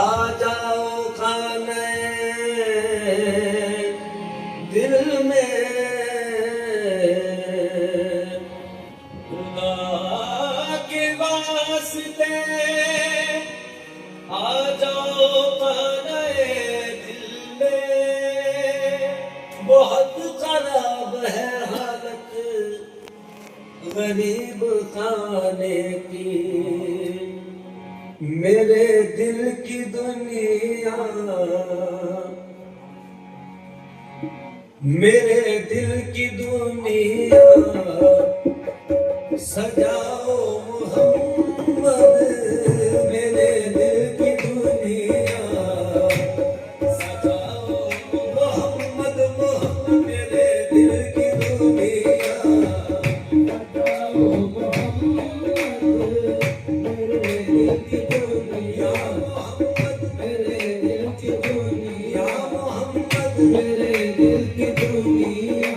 आ जाओ खाने दिल में, खुदा के वास्ते आ जाओ खाने दिल में। बहुत खराब है हालत गरीब खाने की, मेरे दिल की दुनिया, मेरे दिल की दुनिया सजाओ मोहम्मद, मेरे दिल की दुनिया सजाओ मोहम्मद, मोहम्मद मेरे दिल की दुनिया सजाओ मोहम्मद, मेरे दिल की दुनिया मोहम्मद, मेरे दिल की दुनिया मोहम्मद, मेरे दिल की दुनिया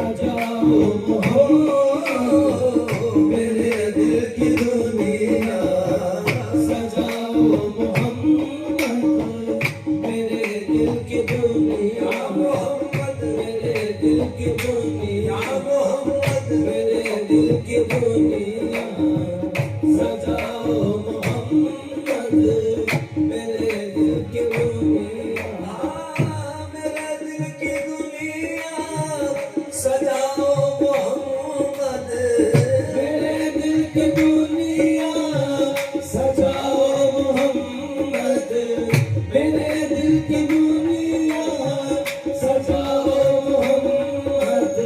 सजाओ मोहम्मद, मेरे दिल की दुनिया सजाओ मोहम्मद, मेरे दिल की दुनिया मोहम्मद, मेरे दिल की दुनिया मोहम्मद, मेरे दिल की दुनिया सजाओ मोहम्मद, मेरे दिल की दुनिया, मेरे दिल की दुनिया सजाओ मोहम्मद, मेरे दिल की दुनिया सजाओ मोहम्मद, मेरे दिल की दुनिया सजाओ मोहम्मद,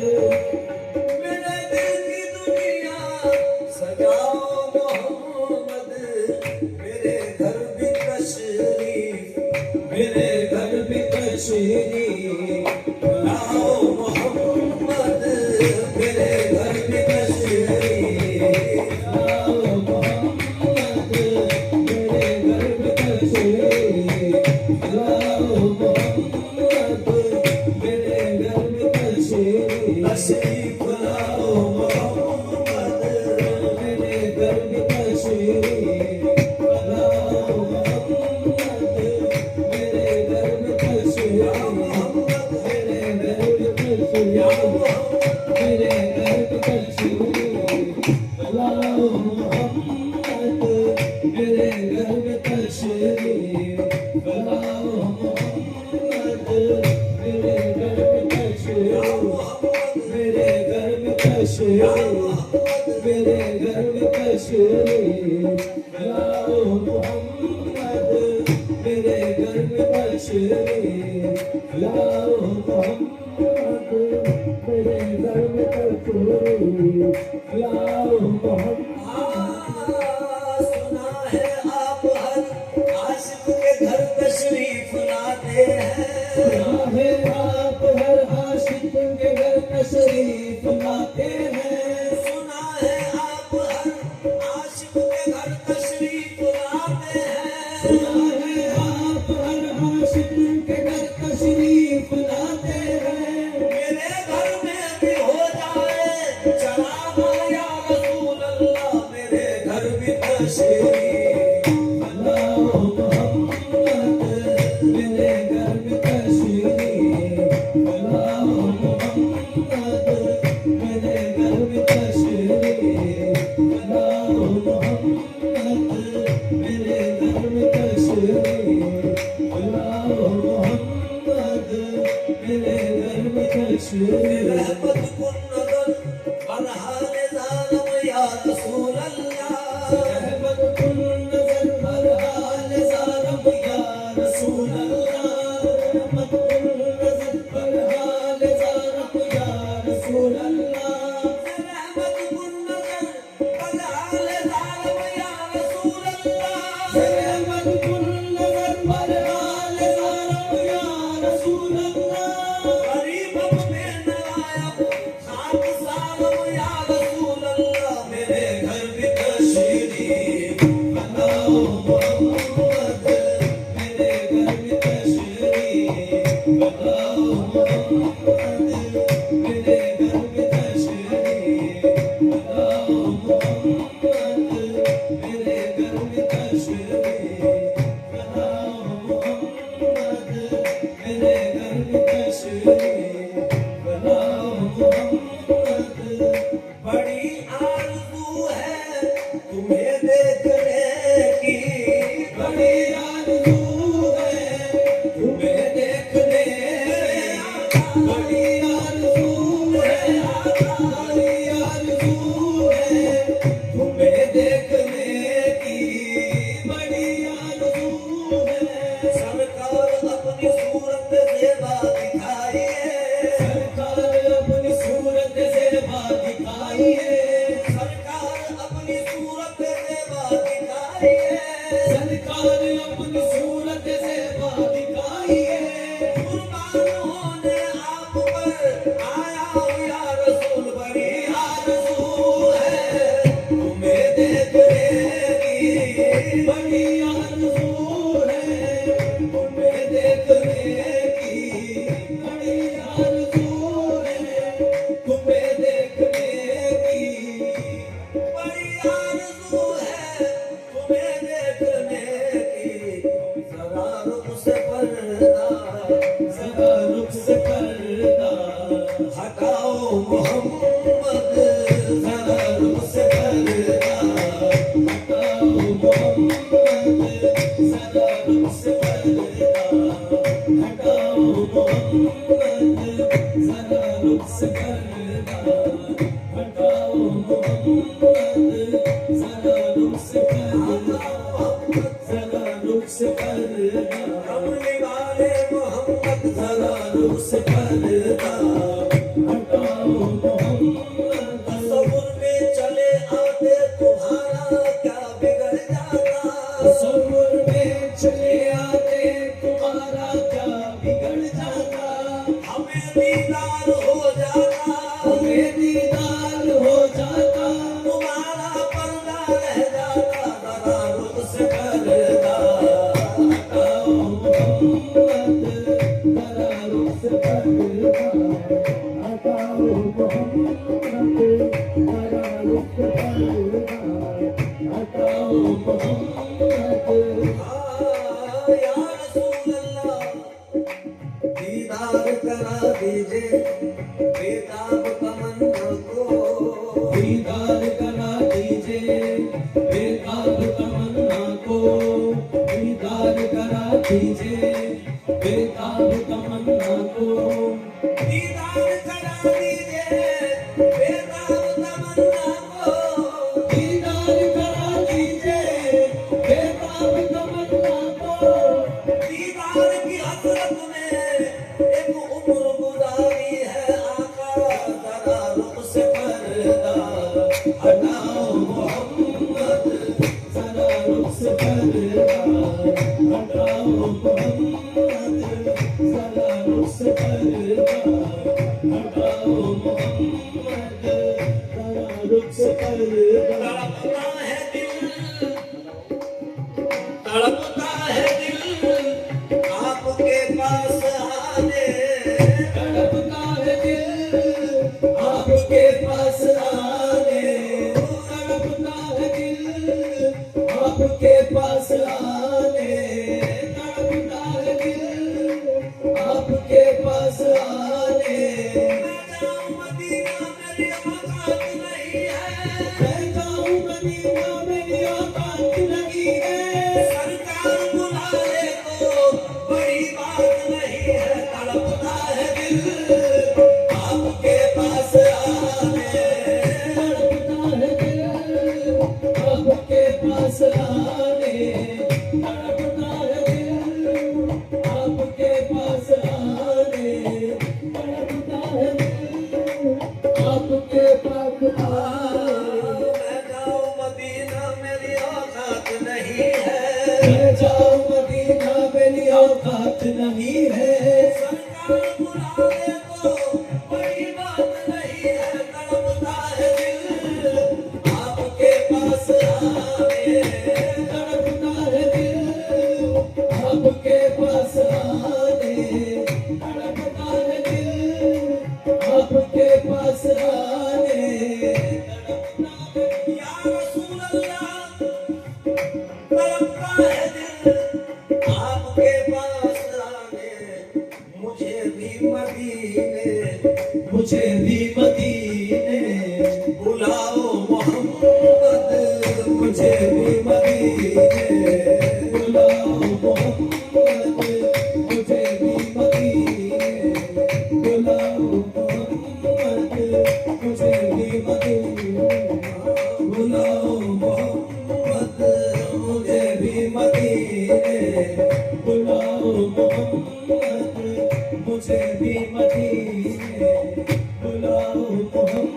मेरे दिल की दुनिया सजाओ मोहम्मद, मेरे घर भी तशरीफ, मेरे घर भी तशरीफ लाओ मोहम्मद, मेरे घर भी तशरीफ लाओ मोहम्मद, मेरे घर भी तशरीफ लाओ मोहम्मद, मेरे घर भी तशरीफ लाओ मोहम्मद, मेरे घर भी तशरीफ लाओ मोहम्मद, मेरे घर में तशरीफ मोहम्मद, मेरे घर में तशरीफ मेरे घर में तशरीफ लाओ मोहम्मद, मेरे घर में तशरीफ लाओ मोहम्मद, मेरे घर में तशरीफ, मेरे घर में तशरीफ, मेरे घर में तशरीफ लाओ मोहम्मद, मेरे घर में तशरीफ लाओ मोहम्मद, मेरे घर में तशरीफ लाओ मोहम्मद। सुना है आप हर आशिक के घर तशरीफ लाते हैं, सुना है आप हर आशिक के घर तशरीफ लाते हैं, सुना है आप हर आशिक के घर तशरीफ लाते हैं, सुना है आप हर आशिक के घर तशरीफ लाते हैं, मेरे घर में भी हो जाए चलाना या रसूल अल्लाह, मेरे घर भी तशरीफ लाओ मोहम्मद, मेरे घर में तशरीफ लाओ मोहम्मद, मेरे घर में तशरीफ लाओ मोहम्मद, मेरे घर में तशरीफ लाओ मोहम्मद, मेरे घर में तशरीफ रहमत कुन नज़र बरहान ज़ालम या रसूल अल्लाह, रहमत कुन नज़र बरहान ज़ालम या रसूल अल्लाह, रहमत कुन नज़र बरहान ज़ालम या रसूल अल्लाह, रहमत कुन नज़र बरहान ज़ालम या रसूल अल्लाह, रहमत कुन नज़र बरहान ज़ालम या रसूल अल्लाह, गरीब में नवायब खाक सालम या रसूल अल्लाह, मेरे घर भी तशरीफ लाओ मोहम्मद, मेरे घर भी तशरीफ लाओ मोहम्मद, मेरे घर भी मोहम्मद। बड़ी आरज़ू है तुम्हें देखने की, बड़ी आरज़ू है तुम्हें देखने की, बड़ी आरज़ू है, बड़ी आरज़ू है तुम्हें देखने की, बड़ी आरज़ू है। सरकार अपनी सूरत ज़ेबा दिखाइए, सरकार अपनी सूरत ज़ेबा दिखाइए, सरकार अपनी सूरत ज़ेबा दिखाइए, सरकार अपनी सूरत ज़ेबा दिखाइए। कुर्बान होने आप पर आया हूँ या रसूल, बड़ी आरज़ू है तुम्हें देखने की, बड़ी आरज़ू है तुम्हें देखने की, बड़ी आरज़ू है तुम्हें देखने की, बड़ी आरज़ू है तुम्हें देखने की। ज़रा रुख से पर्दा, ज़रा रुख से पर्दा हटाओ मोहम्मद, ज़रा रुख से पर्दा हटाओ मोहम्मद, ज़रा रुख से पर्दा हटाओ मोहम्मद, ज़रा रुख से पर्दा हटाओ मोहम्मद, ज़रा रुख से पर्दा, ज़रा रुख से पर्दा, कमली वाले मोहम्मद, ज़रा रुख से पर्दा हटाओ मोहम्मद। तसव्वुर में चले आते तुम्हारा क्या बिगड़ जाता, तसव्वुर में चले आते तुम्हारा क्या बिगड़ जाता, हमें दीदार हो जाता, हमें दीदार हो जाता, तुम्हारा पर्दा रह जाता, ज़रा रुख से पर्दा हटाओ मोहम्मद, ज़रा रुख से पर्दा हटाओ मोहम्मद, ज़रा रुख से पर्दा हटाओ मोहम्मद। या रसूल अल्लाह, दीदार करा दीजिए बेताब तमन्ना को, दीदार करा दीजिए बेताब तमन्ना को, दीदार करा दीजिए बेताब तमन्ना को, दीदार करा दीजिए बेताब तमन्ना को, दीदार करा दीजिए बेताब तमन्ना को। दीदार की हसरत में एक उम्र गुजारी है आका, ज़रा रुख से पर्दा हटाओ मोहम्मद, ज़रा रुख से पर्दा हटाओ मोहम्मद, ज़रा रुख से पर्दा हटाओ मोहम्मद, ज़रा रुख से पर्दा। तड़पता है दिल, तड़पता है दिल आपके पास आने, तड़पता है दिल आपके पास आने, तड़पता है दिल आपके पास आने, तड़पता है दिल आपके पास आने। मैं जाऊं मदीना मेरी औकात नहीं है, मैं जाऊं मदीना मेरी औकात नहीं है, सरकार बुला ले तो बड़ी बात नहीं है, तड़पता है दिल आपके पास आने, तड़पता है दिल आपके पास आने, तड़पता है दिल आपके पास आने, तड़पता है दिल आपके मदीने, बुलाओ मोहम्मद मुझे भी मदीने, बुलाओ मोहम्मद मुझे भी मदीने, बुलाओ मोहम्मद मुझे भी मदीने, बुलाओ मोहम्मद मुझे भी मदीने, बुलाओ मोहम्मद मुझे भी मदीने, बुलाओ मोहम्मद।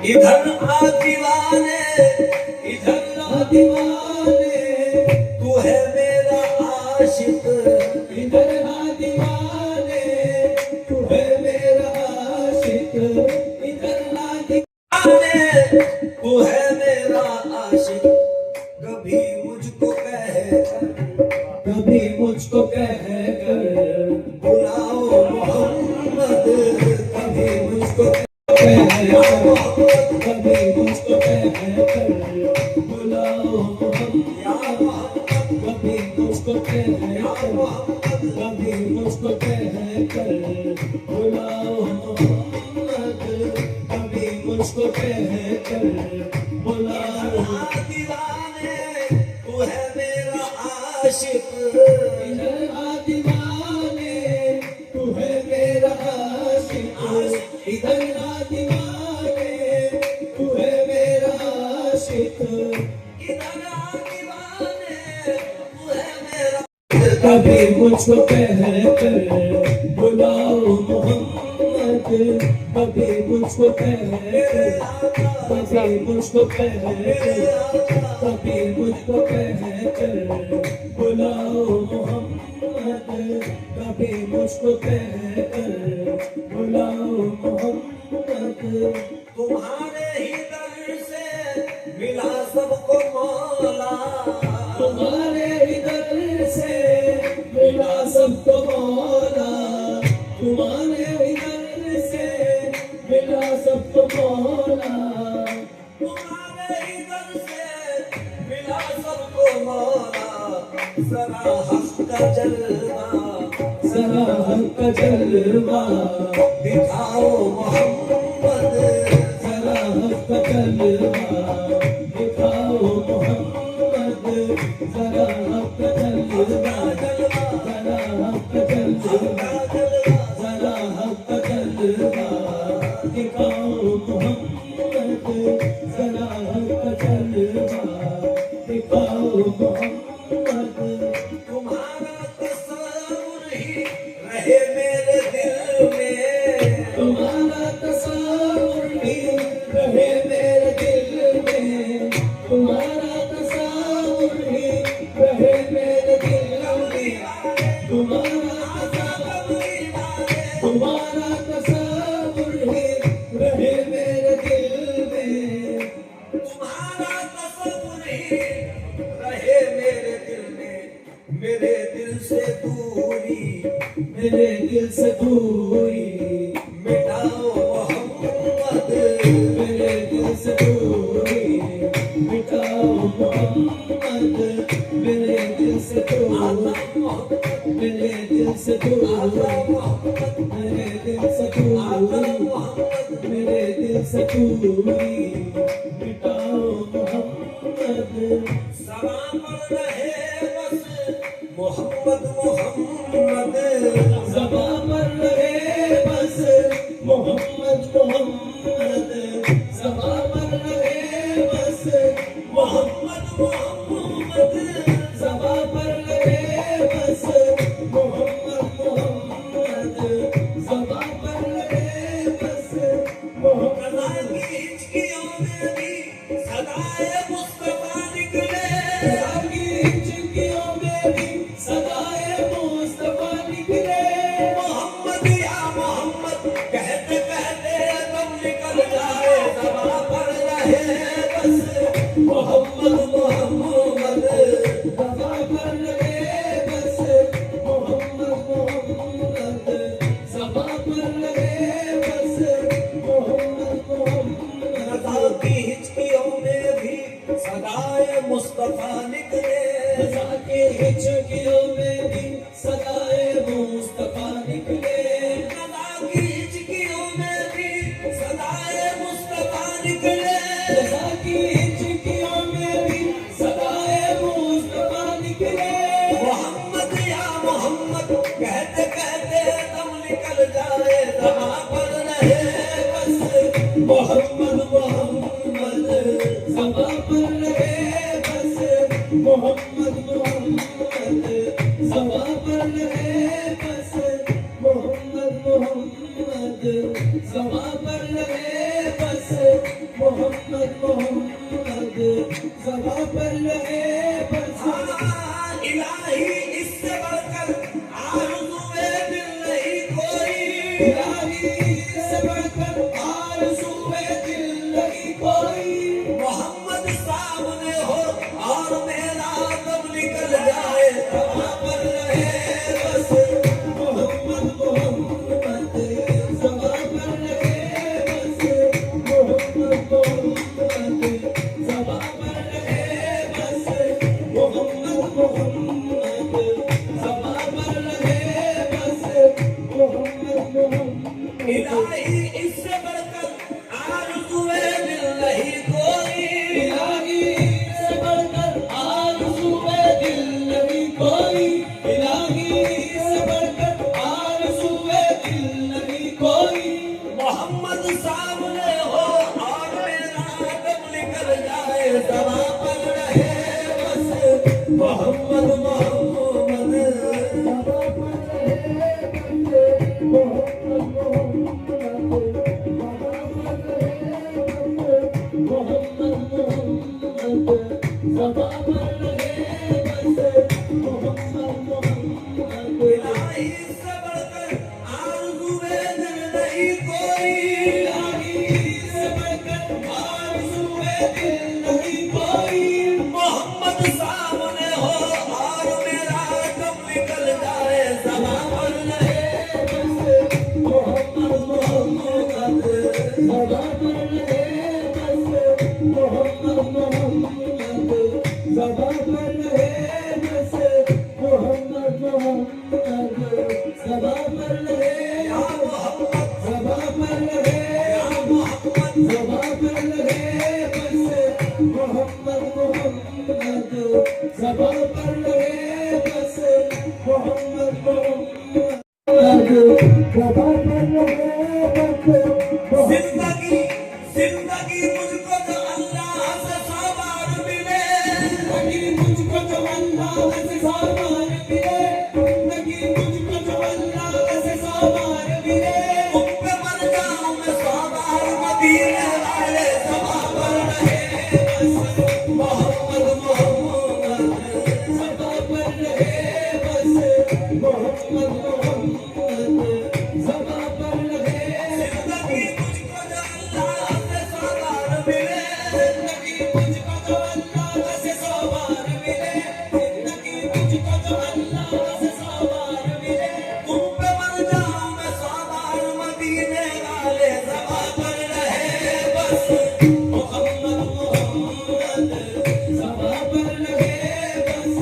इधर आ दीवाने, इधर आ दीवाने, तू है मेरा आशिक, इधर आ दीवाने, तू है मेरा आशिक, इधर आ दीवाने, तू है मेरा आशिक, कभी मुझको कहकर, कभी मुझको कहकर, बुलाओ मोहम्मद, कभी मुझको कभी मुझको कहकर, बुलाओ मोहम्मद, कभी मुझको कहकर, कभी मुझको कहकर, बुलाओ मोहम्मद, कभी मुझको कहकर, बुलाओ दीवाने, तू है मेरा आशिक, इधर आ दीवाने, तू है मेरा आशिक, इधर आ दीवाने, तू है मेरा आशिक, इधर आ दीवाने, तू है मेरा, कभी मुझको कहकर, बुलाओ मोहम्मद, कभी मुझको कहकर, कभी मुझको कहकर, कभी मुझको कहकर, बुलाओ मोहम्मद, कभी मुझको कहकर, बुलाओ मोहम्मद। तुम्हारे ही दर से मिला सबको मौला, तुम्हारे ही दर से मिला सबको मौला, तुम्हारे ही दर से मिला सबको मौला, तुम्हारे ही दर से मिला सबको मौला, जरा हक का जलवा, जरा हक का जलवा दिखाओ मोहम्मद, जरा हक का जलवा दिखाओ मोहम्मद, जरा हक का जलवा, जरा हक का जलवा, जरा हक का जलवा दिखाओ मोहम्मद, जरा हक का जलवा दिखाओ मोहम्मद। तुम्हारा तस्वीर ही रहे मेरे दिल में, तुम्हारा तस्वीर ही रहे मेरे दिल में, तुम्हारा तस्वीर ही रहे मेरे दिल में, तुम्हारा तस्वीर, तुम्हारा तस्वीर ही रहे मेरे दिल में, तुम्हारा तस्वीर ही रहे मेरे दिल में, मेरे दिल से दूरी, मेरे दिल से दूरी मिटाओ मोहम्मद, मेरे दिल से दूरी मिटाओ मोहम्मद, मेरे दिल से दूरी, मेरे दिल से दूरी, मेरे दिल से दूरी, मेरे दिल से दूरी मिटाओ मोहम्मद। सवा पर रहे बस मोहम्मद मोहम्मद, सवा पर रहे बस मोहम्मद मोहम्मद, सवा पर रहे बस मोहम्मद मोहम्मद, सवा पर रहे बस मोहम्मद मोहम्मद, सवा पर रहे बस मोहम्मद। की हिचकियों में भी सदाए मुस्तफा निकले, की हिचकियों में भी सदाए मुस्तफा निकले, मोहम्मद या मोहम्मद कहते कहते दम निकल जाए, सवा पर रहे बस मोहम्मद मोहम्मद, सवा पर रहे बस मोहम्मद मोहम्मद, सवा पर रहे बस मोहम्मद मोहम्मद। की हिचकियों में भी सदाए मुस्तफा निकले, की हिचकियों में भी सदाए मुस्तफा निकले, की हिचकियों में भी निकले रज़ा की हिचकियों में भी सदाए मुस्तफा निकले। मोहम्मद या मोहम्मद कहते कहते दम निकल जाए, दमा पर रहे बस मोहम्मद मोहम्मद, दमा पर रहे बस मोहम्मद मोहम्मद, दमा पर रहे बस मोहम्मद मोहम्मद, दमा पर रहे बस मोहम्मद मोहम्मद, दमा पर रहे बस। इलाही इससे बढ़कर आरज़ूए दिल नहीं कोई, इलाही इससे बढ़कर आरज़ूए दिल नहीं कोई। मोहम्मद सामने हो और मेरा दम निकल जाए, दमा पर रहे बस मोहम्मद मोहम्मद, दमा पर रहे बस मोहम्मद मोहम्मद, दमा पर रहे बस मोहम्मद मोहम्मद, दमा पर रहे बस मोहम्मद मोहम्मद। इलाही इससे बढ़कर आरज़ूए दिल नहीं कोई, इलाही इससे बढ़कर आरज़ूए दिल नहीं कोई, इलाही इससे बढ़कर आरज़ूए दिल नहीं कोई। मोहम्मद सामने हो और मेरा दम निकल जाए, दमा पर रहे बस मोहम्मद मोहम्मद, दमा पर रहे बस मोहम्मद मोहम्मद, दमा पर रहे बस मोहम्मद मोहम्मद, दमा पर रहे बस मोहम्मद मोहम्मद। इलाही से बढ़कर आरज़ूए दिल नहीं कोई, इलाही से बढ़कर आरज़ूए दिल नहीं कोई। मोहम्मद सामने हो और मेरा दम निकल जाए, दमा पर रहे बस मोहम्मद मोहम्मद, दमा पर रहे बस मोहम्मद मोहम्मद, दमा पर रहे बस मोहम्मद मोहम्मद, दमा पर रहे या मोहम्मद, दमा पर रहे या मोहम्मद, दमा पर रहे बस मोहम्मद मोहम्मद, दमा पर रहे बस मोहम्मद मोहम्मद, दमा पर रहे बस। जिंदगी जिंदगी मुझको जो अल्लाह से 100 बार मिले, जिंदगी मुझको जो अल्लाह से 100 बार मिले, जिंदगी मुझको जो अल्लाह से 100 बार मिले। उन पे मर जाऊं मैं 100 बार, मदीने वाले दमा पर रहे बस मोहम्मद मोहम्मद, दमा पर रहे बस मोहम्मद मोहम्मद, दमा पर रहे। जिंदगी मुझको जो अल्लाह से 100 बार मिले, जिंदगी मुझको जो अल्लाह से 100 बार मिले, जिंदगी मुझको जो अल्लाह से 100 बार मिले। उन पे मर जाऊं मैं 100 बार, मदीने वाले दमा पर रहे बस मोहम्मद मोहम्मद, दमा पर रहे बस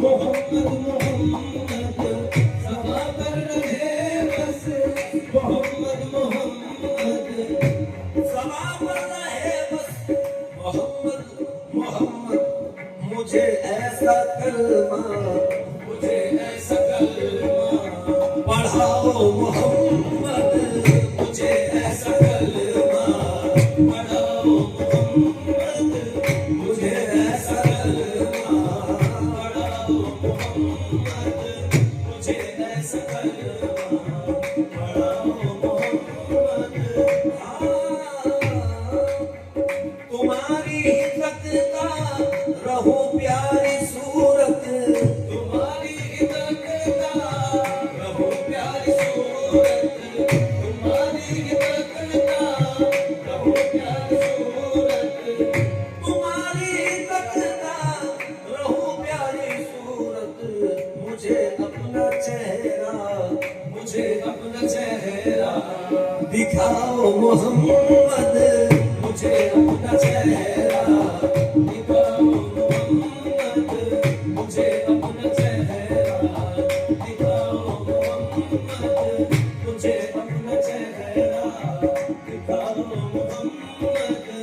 मोहम्मद मोहम्मद, दमा पर रहे बस मोहम्मद मोहम्मद, दमा पर रहे बस मोहम्मद मोहम्मद। मुझे ऐसा कलमा, मुझे ऐसा कलमा पढ़ाओ मोहम्मद, मुझे ऐसा कलमा पढ़ाओ मोहम्मद, मुझे ऐसा कलमा पढ़ाओ मोहम्मद, मुझे ऐसा कलमा पढ़ाओ मोहम्मद। तुम्हारी तकता रहो प्यारी सूरत, तुम्हारी तकता रहो प्यारी सूरत, तुम्हारी तकता रहो प्यारी सूरत, तुम्हारी तकता रहो प्यारी सूरत। मुझे अपना चेहरा, मुझे अपना चेहरा दिखाओ मोहम्मद, मुझे अपना चेहरा दिखाओ मोहम्मद, मुझे अपना चेहरा दिखाओ मोहम्मद, मुझे अपना चेहरा दिखाओ मोहम्मद।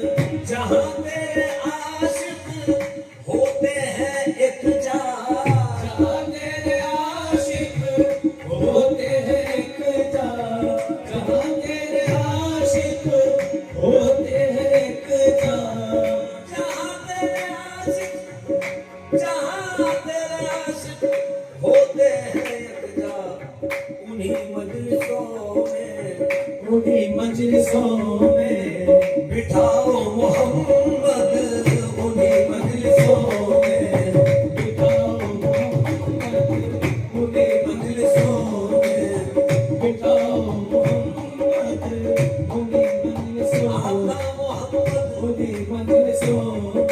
भोला मोहम्मद उन्हीं मजलिसों में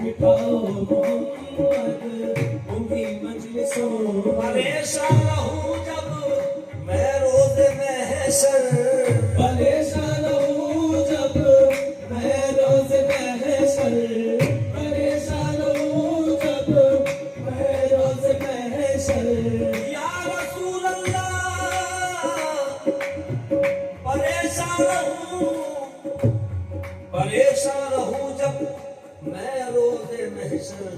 बिठाओ मोहम्मद, उन्हीं मजलिसों में। परेशान रहूं जब मैं रोज महशर, परेशान हूँ जब मैं रोज महशर, परेशान हूँ जब मैं रोज महशर। या रसूल अल्लाह परेशान रहूं जब मैं रोज महशर,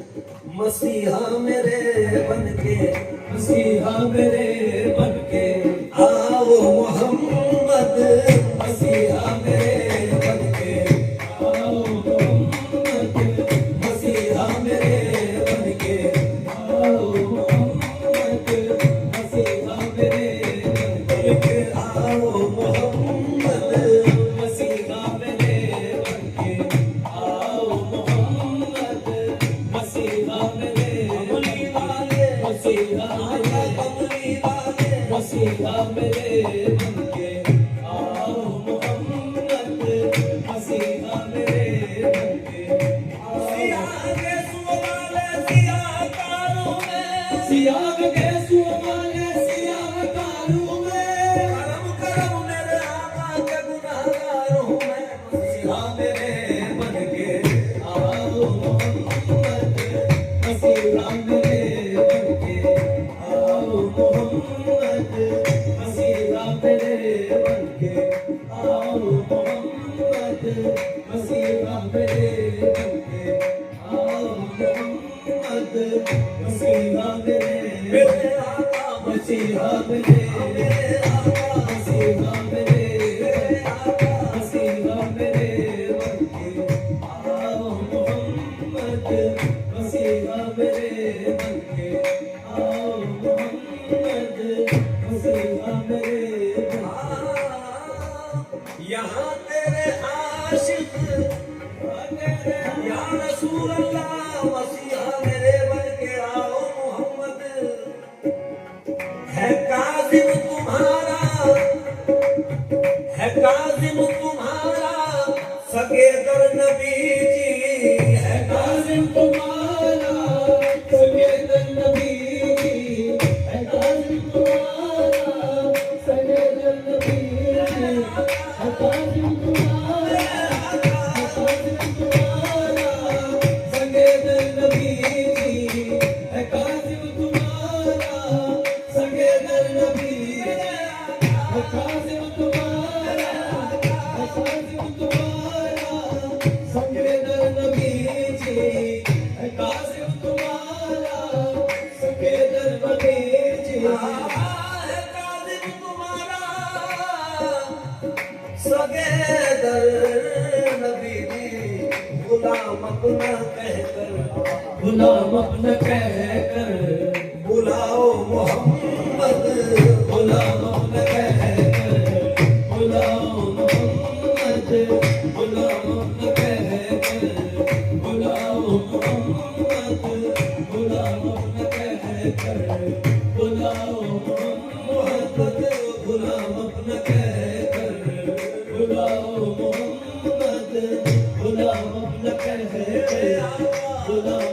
मसीहा मेरे बनके, मसीहा मेरे बनके आओ मोहम्मद, मसीहा मेरे बनके आओ मोहम्मद, मसीहा मेरे बनके आओ मोहम्मद, मसीहा मेरे बनके आओ मोहम्मद, मसीहा मेरे बनके आओ मोहम्मद, मसीहा मेरे कमली वाले, मसीहा आका मेरे कमली वाले, मसीहा मेरे बनके आओ मोहम्मद, मसीहा मेरे बनके सिया आओ। के सुवाले सियाकारों में, सियाग के सुवाले सियाकारों में, करम करम मेरे आका के गुनाहगारों में, मसीहा मेरे बनके आओ मोहम्मद, मसीहा मेरे बनके आओ मोहम्मद, मसीहा मेरे बनके आओ मोहम्मद, मसीहा मेरे बनके आओ मोहम्मद, मसीहा मेरे मेरे आका मसीहा मेरे मेरे आका मसीहा मेरे मेरे आका मसीहा मेरे बनके आओ मोहम्मद, मसीहा मेरे बनके आओ मोहम्मद, मसीहा मेरे यहाँ तेरे आशिक या रसूल अल्लाह, मसीहा मेरे बनके आओ मोहम्मद, है काजिम तुम्हारा, है काजिम तुम्हारा सगे दर नबी जी, है काज़िम तुम्हारा सैयद नबी जी, है काज़िम तुम्हारा सैयद नबी जी, है काज़िम तुम्हारा, है काज़िम तुम्हारा सैयद नबी जी, है काज़िम तुम्हारा सैयद नबी जी, है काज़िम तुम्हारा, है काज़िम तुम्हारा सैयद नबी जी, है काज़िम तुम्हारा सैयद नबी जी। है काजिम तुम्हारा सगे दर नबी जी, गुलाम अपना कहकर, गुलाम अपना कहकर बुलाओ मोहम्मद, गुलाम अपना कहकर बुलाओ मोहम्मद, गुलाम अपना कहकर बुलाओ मोहम्मद, गुलाम अपना कहकर बुलाओ मोहम्मद, गुलाम अपना कहकर बुलाओ मोहम्मद, गुलाम अपना कहकर बुलाओ